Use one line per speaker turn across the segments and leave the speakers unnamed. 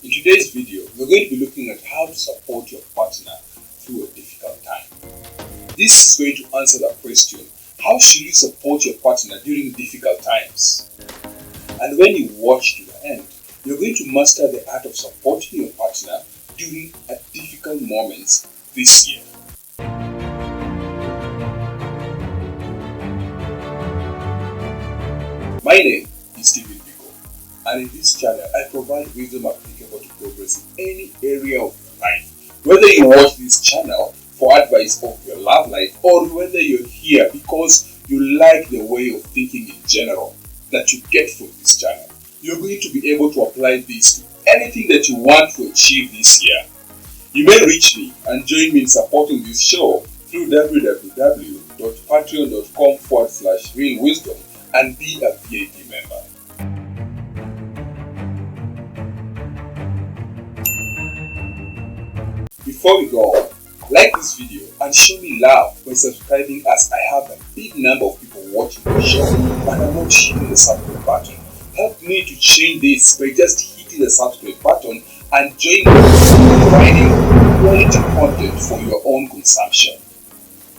In today's video, we're going to be looking at how to support your partner through a difficult time. This is going to answer the question, how should you support your partner during difficult times? And when you watch to the end, you're going to master the art of supporting your partner during difficult moments this year. My name is Stephen, and in this channel I provide wisdom applicable to progress in any area of your life. Whether you watch this channel for advice of your love life, or whether you're here because you like the way of thinking in general that you get from this channel, you're going to be able to apply this to anything that you want to achieve this year. You may reach me and join me in supporting this show through www.patreon.com/realwisdom and be a VIP member. Before we go on, like this video and show me love by subscribing, as I have a big number of people watching the show but are not hitting the subscribe button. Help me to change this by just hitting the subscribe button and join me in providing quality content for your own consumption.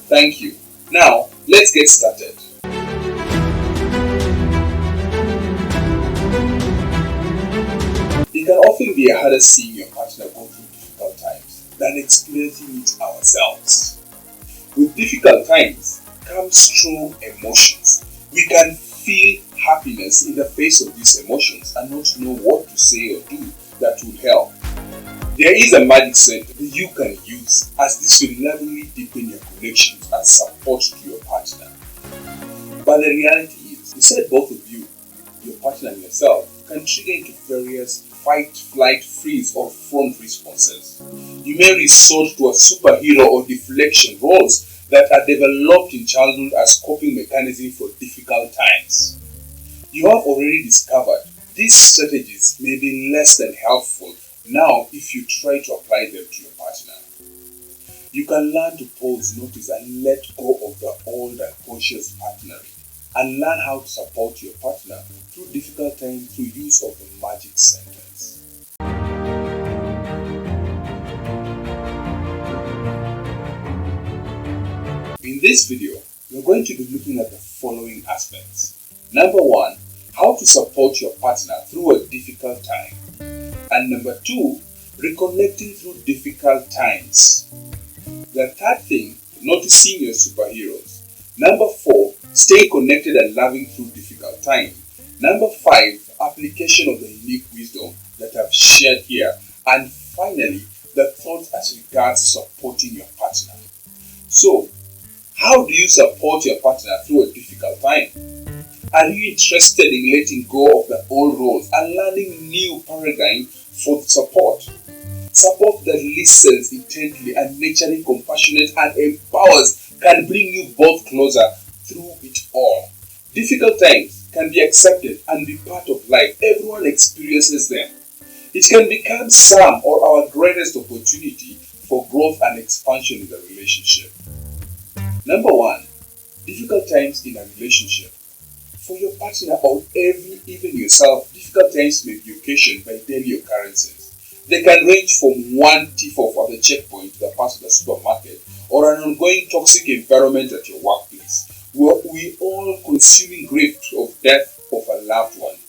Thank you. Now, let's get started. It can often be harder seeing your partner go through difficult times than experiencing it ourselves. With difficult times come strong emotions. We can feel happiness in the face of these emotions and not know what to say or do that will help. There is a magic sentence that you can use, as this will lovingly deepen your connections and support to your partner. But the reality is, besides both of you, your partner and yourself can trigger into various fight, flight, freeze, or front responses. You may resort to a superhero or deflection roles that are developed in childhood as coping mechanisms for difficult times. You have already discovered these strategies may be less than helpful now if you try to apply them to your partner. You can learn to pause, notice, and let go of the old unconscious partnering, and learn how to support your partner through difficult times through use of the magic sentence. In this video, we're going to be looking at the following aspects. Number 1, how to support your partner through a difficult time. And number 2, reconnecting through difficult times. The third thing, noticing your superheroes. Number 4, stay connected and loving through difficult time. Number 5, application of the unique wisdom that I've shared here. And finally, the thoughts as regards supporting your partner. So, how do you support your partner through a difficult time? Are you interested in letting go of the old roles and learning new paradigm for support? Support that listens intently and naturally compassionate and empowers can bring you both closer through it all. Difficult times can be accepted and be part of life. Everyone experiences them. It can become some or our greatest opportunity for growth and expansion in the relationship. Number 1, difficult times in a relationship. For your partner or even yourself, difficult times may be occasioned by daily occurrences. They can range from one tip-off at the checkpoint to the pass of the supermarket, or an ongoing toxic environment at your workplace, where we all consuming grief of death of a loved one.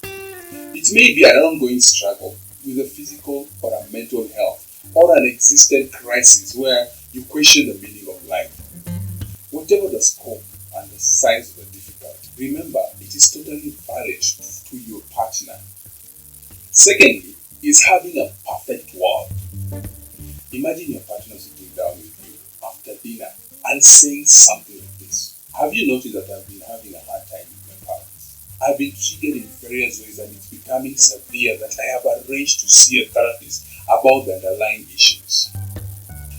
It may be an ongoing struggle with a physical or a mental health, or an existent crisis where you question the meaning of life. Whatever the scope and the size of the difficulty, remember it is totally valid to your partner. Secondly, is having a perfect world. Imagine your partner sitting down with you after dinner and saying something like this. Have you noticed that I've been having a hard time with my parents? I've been triggered in various ways and it's becoming severe that I have arranged to see a therapist about the underlying issues.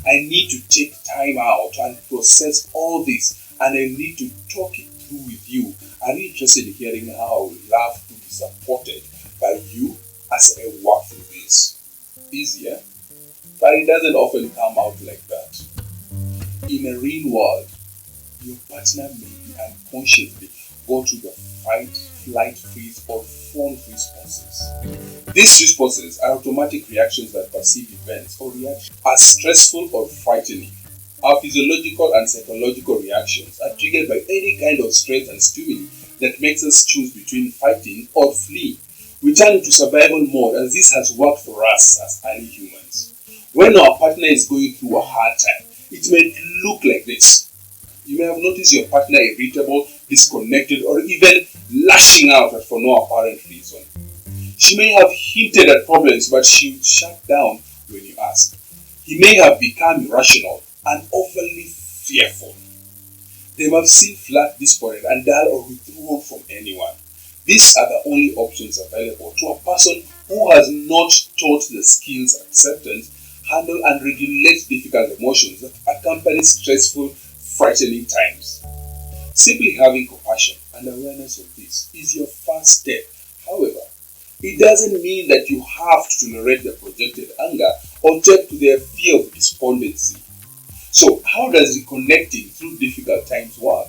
I need to take time out and process all this, and I need to talk it through with you. Are you interested in hearing how I would love to be supported by you as I work through this? Easier, but it doesn't often come out like that. In a real world, your partner may be unconsciously go through the fight, flight, freeze, or fawn responses. These responses are automatic reactions that perceive events or reactions as stressful or frightening. Our physiological and psychological reactions are triggered by any kind of stress and stimuli that makes us choose between fighting or fleeing. We turn into survival mode, as this has worked for us as early humans. When our partner is going through a hard time, it may look like this. You may have noticed your partner irritable, disconnected, or even lashing out for no apparent reason. She may have hinted at problems, but she would shut down when you ask. He may have become irrational and overly fearful. They may have seemed flat, despondent, and dull or withdrawn from anyone. These are the only options available to a person who has not taught the skills acceptance, handle, and regulate difficult emotions that accompany stressful, frightening times. Simply having compassion and awareness of this is your first step. However, it doesn't mean that you have to tolerate the projected anger or take to their fear of despondency. So, how does reconnecting through difficult times work?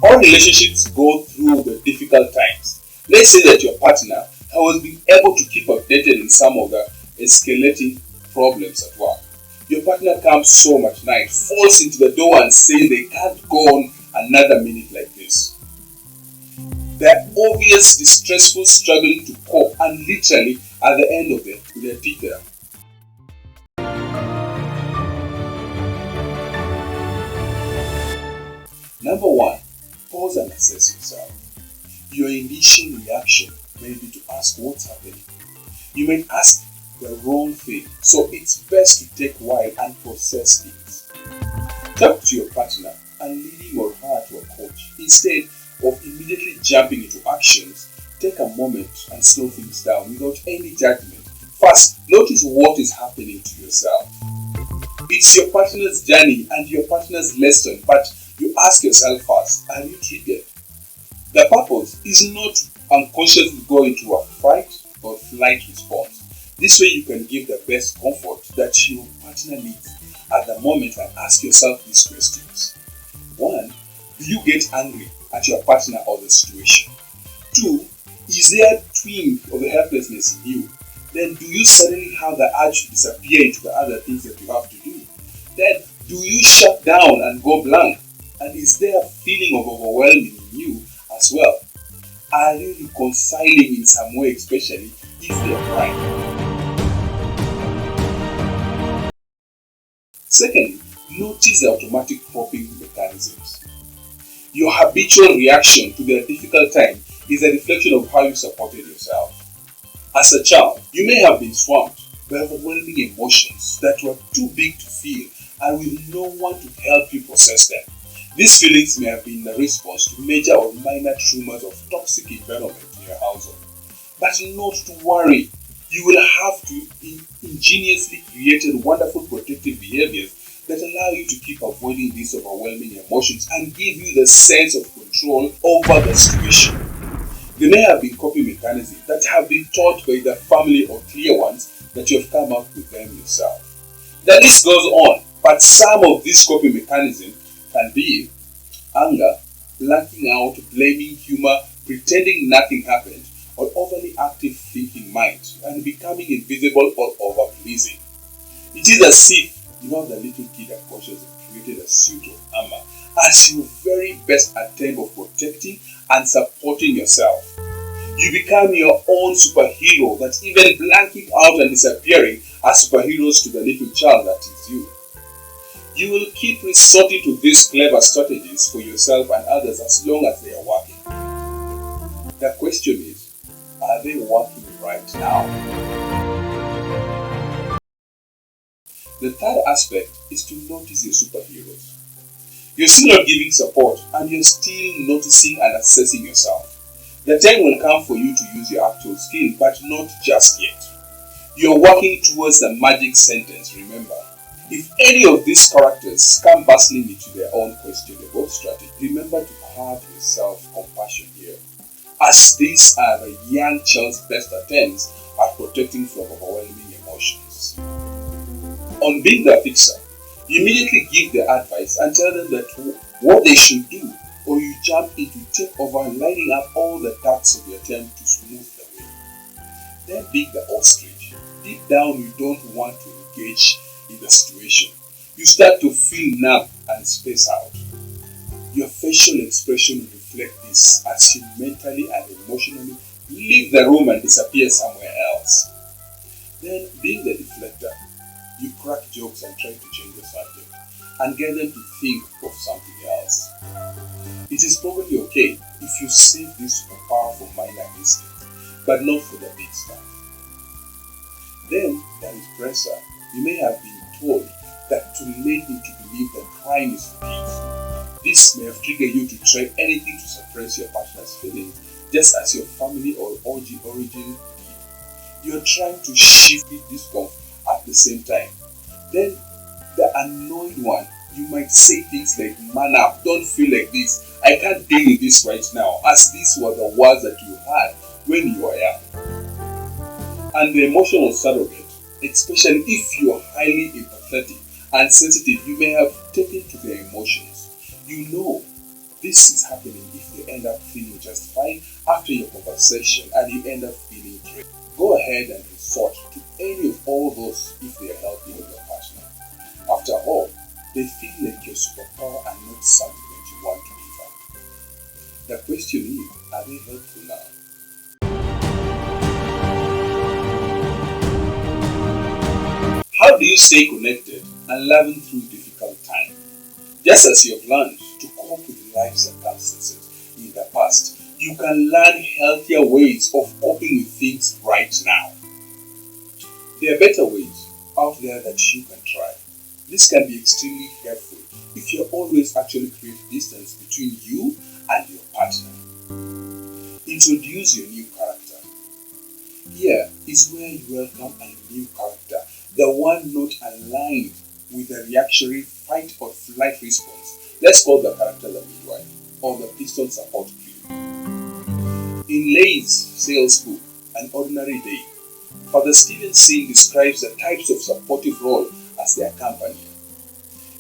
All relationships go through the difficult times. Let's say that your partner has been able to keep updated in some of the escalating problems at work. Your partner comes home at night, falls into the door and says they can't go on another minute like this. They're obviously distressful, struggling to cope, and literally at the end of it, their teeth there. Number 1, pause and assess yourself. Your initial reaction may be to ask what's happening. You may ask the wrong thing, so it's best to take a while and process things. Talk to your partner and lead him or her to a coach. Instead of immediately jumping into actions, take a moment and slow things down without any judgment. First, notice what is happening to yourself. It's your partner's journey and your partner's lesson, but you ask yourself first, are you triggered? The purpose is not to unconsciously go into a fight or flight response. This way you can give the best comfort that your partner needs at the moment and ask yourself these questions. 1. Do you get angry at your partner or the situation? 2. Is there a twinge of the helplessness in you? Then do you suddenly have the urge to disappear into the other things that you have to do? Then do you shut down and go blank? And is there a feeling of overwhelming in you as well? Are you reconciling in some way, especially if they are crying? Secondly, notice the automatic coping mechanisms. Your habitual reaction to the difficult time is a reflection of how you supported yourself. As a child, you may have been swamped by overwhelming emotions that were too big to feel and with no one to help you process them. These feelings may have been the response to major or minor traumas of toxic environment in your household. But not to worry, you will have to ingeniously create wonderful protective behaviors that allow you to keep avoiding these overwhelming emotions and give you the sense of control over the situation. There may have been coping mechanisms that have been taught by the family or clear ones that you have come up with them yourself. The list goes on, but some of these coping mechanisms can be anger, blacking out, blaming, humor, pretending nothing happened, or overly active thinking mind, and becoming invisible or over-pleasing. It is as if you have the little kid unconsciously created a suit of armor as your very best attempt of protecting and supporting yourself. You become your own superhero that even blanking out and disappearing are superheroes to the little child that is you. You will keep resorting to these clever strategies for yourself and others as long as they are working. The question is, are they working right now? The third aspect is to notice your superheroes. You're still not giving support and you're still noticing and assessing yourself. The time will come for you to use your actual skill, but not just yet. You're working towards the magic sentence, remember. If any of these characters come bustling into their own questionable strategy, remember to have your self-compassion here, as these are the young child's best attempts at protecting from overwhelming emotions. On being the fixer, you immediately give the advice and tell them that what they should do or you jump in to take over, lining up all the ducts of your attempt to smooth the way. Then being the ostrich, deep down you don't want to engage in the situation. You start to feel numb and space out. Your facial expression will reflect this as you mentally and emotionally leave the room and disappear somewhere else. Then, being the deflector, you crack jokes and try to change the subject and get them to think of something else. It is probably okay if you save this for powerful minor incidents, but not for the big stuff. Then there is pressure. You may have been told that to lead you to believe that crime is for kids. This may have triggered you to try anything to suppress your partner's feelings, just as your family or origin did. You are trying to shift the discomfort at the same time. Then the annoyed one, you might say things like, "Man up, don't feel like this. I can't deal with this right now," as these were the words that you had when you were young. And the emotional surrogate, especially if you are highly empathetic and sensitive, you may have taken to their emotions. You know this is happening if they end up feeling just fine after your conversation and you end up feeling drained. Go ahead and resort to any of all those if they are helping your partner. After all, they feel like your superpower and not something that you want to give up. The question is, are they helpful now? How do you stay connected and loving through difficult times? Just as you have learned to cope with life circumstances in the past, you can learn healthier ways of coping with things right now. There are better ways out there that you can try. This can be extremely helpful if you always actually create distance between you and your partner. Introduce your new character. Here is where you welcome a new character, the one not aligned with the reactionary fight or flight response. Let's call the character the midwife or the piston support crew. In Lay's sales book, An Ordinary Day, Father Stephen Singh describes the types of supportive role as their companion.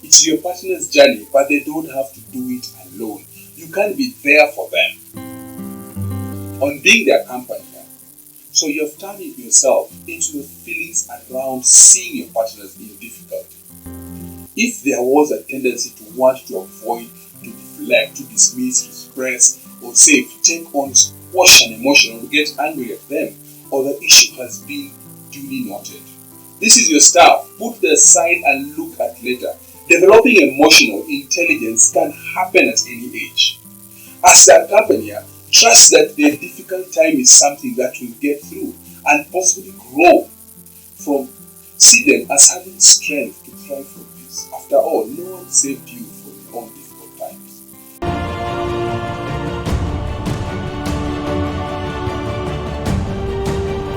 It's your partner's journey, but they don't have to do it alone. You can be there for them. On being their companion, so you have turned yourself into the feelings around seeing your partners in difficulty. If there was a tendency to want to avoid, to deflect, to dismiss, express, or say, take on, squash an emotion, or get angry at them, or the issue has been duly noted. This is your stuff. Put that aside and look at later. Developing emotional intelligence can happen at any age. As the accompanier, trust that their difficult time is something that will get through and possibly grow from. See them as having strength to thrive from this. After all, no one saved you from your own difficult times.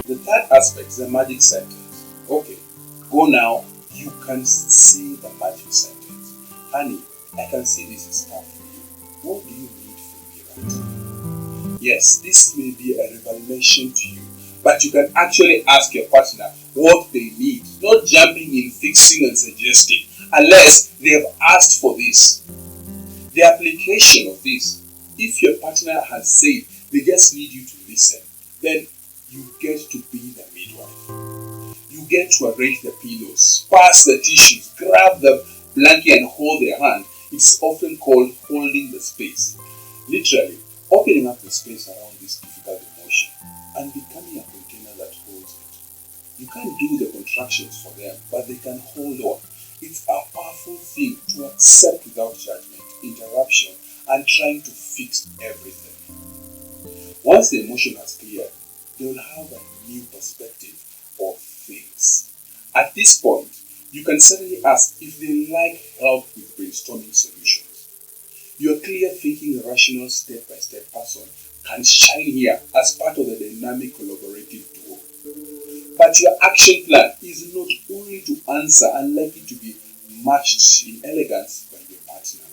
The third aspect is the magic sentence. Okay, go now. You can see the magic sentence. Honey, I can see this is tough for you. What do you need from me right now? Yes, this may be a revelation to you, but you can actually ask your partner what they need, not jumping in, fixing and suggesting, unless they have asked for this. The application of this, if your partner has said they just need you to listen, then you get to be the midwife. You get to arrange the pillows, pass the tissues, grab the blanket and hold their hand. It's often called holding the space. Literally, opening up the space around this difficult emotion and becoming a container that holds it. You can't do the contractions for them, but they can hold on. It's a powerful thing to accept without judgment, interruption, and trying to fix everything. Once the emotion has cleared, they will have a new perspective of things. At this point, you can certainly ask if they like help with brainstorming solutions. Your clear thinking, rational step-by-step person can shine here as part of the dynamic collaborative duo. But your action plan is not only to answer and likely to be matched in elegance by your partner.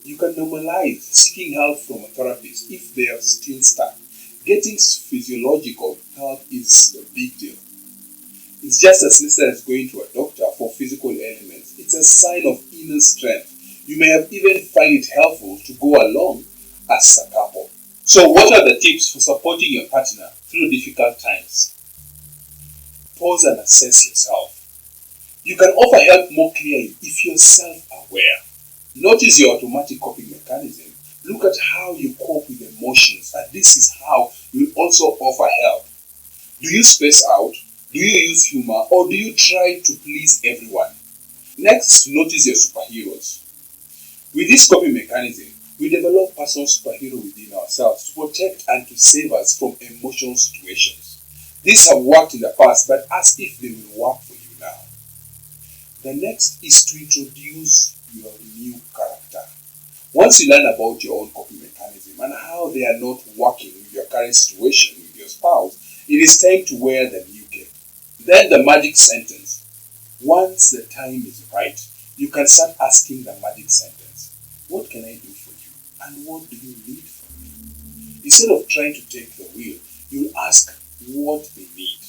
You can normalize seeking help from a therapist if they are still stuck. Getting physiological help is a big deal. It's just as necessary as going to a doctor for physical ailments. It's a sign of inner strength. You may have even find it helpful to go along as a couple. So what are the tips for supporting your partner through difficult times? Pause and assess yourself. You can offer help more clearly if you're self-aware. Notice your automatic coping mechanism. Look at how you cope with emotions, and this is how you also offer help. Do you space out? Do you use humor? Or do you try to please everyone? Next, notice your superheroes. With this coping mechanism, we develop personal superhero within ourselves to protect and to save us from emotional situations. These have worked in the past, but as if they will work for you now. The next is to introduce your new character. Once you learn about your own coping mechanism and how they are not working with your current situation with your spouse, it is time to wear the new cape. Then the magic sentence. Once the time is right, you can start asking the magic sentence. What can I do for you? And what do you need from me? Instead of trying to take the wheel, you'll ask what they need.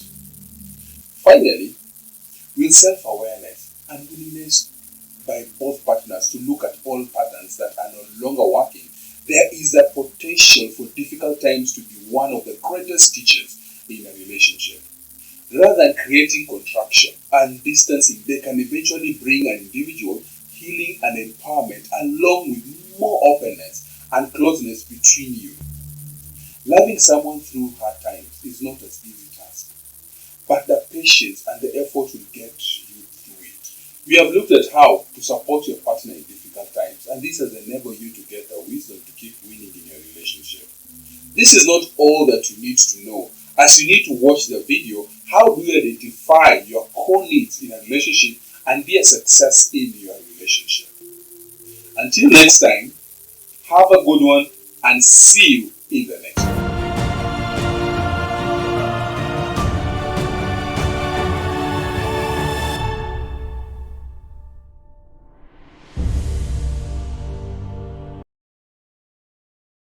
Finally, with self-awareness and willingness by both partners to look at all patterns that are no longer working, there is the potential for difficult times to be one of the greatest teachers in a relationship. Rather than creating contraction and distancing, they can eventually bring an individual healing and empowerment along with more openness and closeness between you. Loving someone through hard times is not an easy task, but the patience and the effort will get you through it. We have looked at how to support your partner in difficult times, and this has enabled you to get the wisdom to keep winning in your relationship. This is not all that you need to know, as you need to watch the video. How do you identify your core needs in a relationship and be a success in your relationship? Until next time, have a good one and see you in the next one.